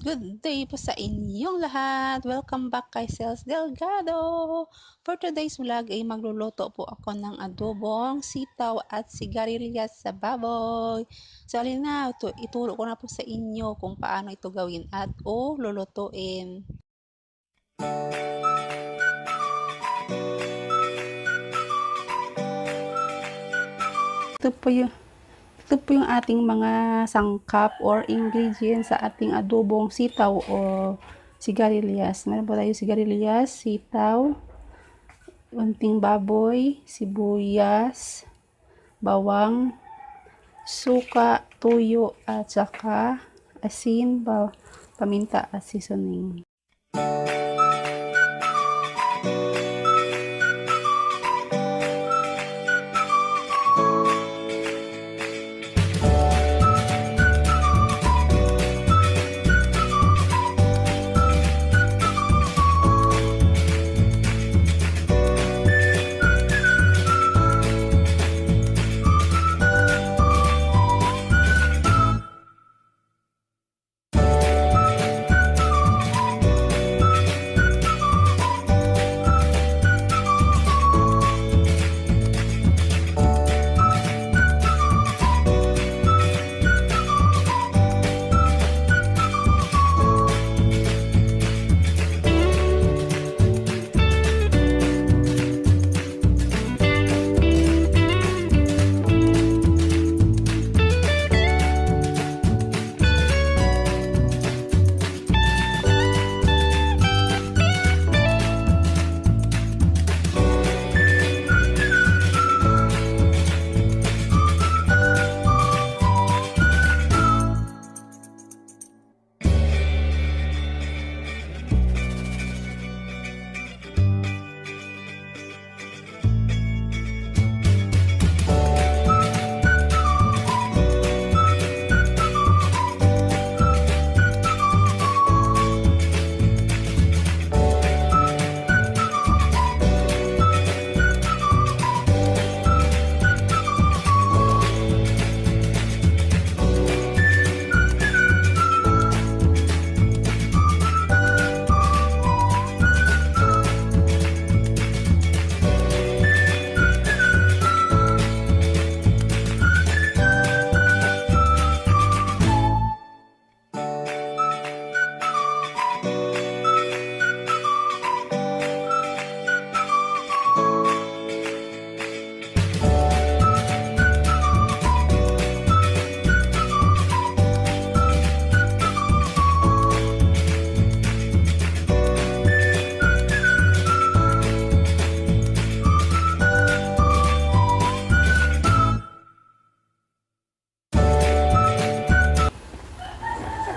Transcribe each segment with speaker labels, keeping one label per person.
Speaker 1: Good day po sa inyong lahat. Welcome back kay Sales Delgado. For today's vlog ay magluluto po ako ng adobong sitaw at sigarilyas sa baboy. So alina, ituro ko na po sa inyo kung paano ito gawin at lulutuin. Ito po yung ating mga sangkap or ingredients sa ating adobong sitaw o sigarilyas. Meron po tayo sigarilyas, sitaw, unting baboy, sibuyas, bawang, suka, tuyo, at saka asin, paminta at seasoning.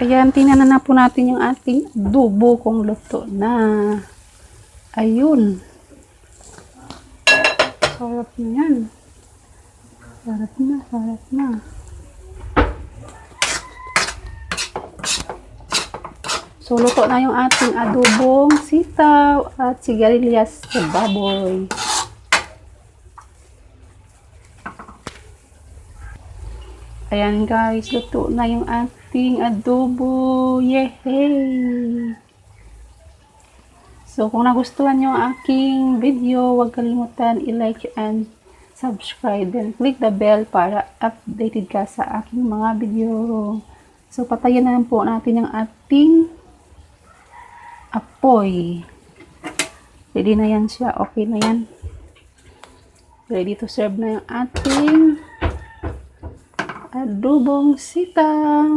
Speaker 1: Ayan, tinanan na po natin yung ating adobo kung luto na. Ayun. Sarap na yan. Sarap na, sarap na. So, luto na yung ating adobong sitaw at sigarilyas sa baboy. Ayan guys, luto na yung ating adobo. Yehey! So, kung nagustuhan nyo ang aking video, huwag kalimutan i-like and subscribe. Then, click the bell para updated ka sa aking mga video. So, patayin na lang po natin yung ating apoy. Ready na yan siya. Okay na yan. Ready to serve na yung ating adobong sitaw.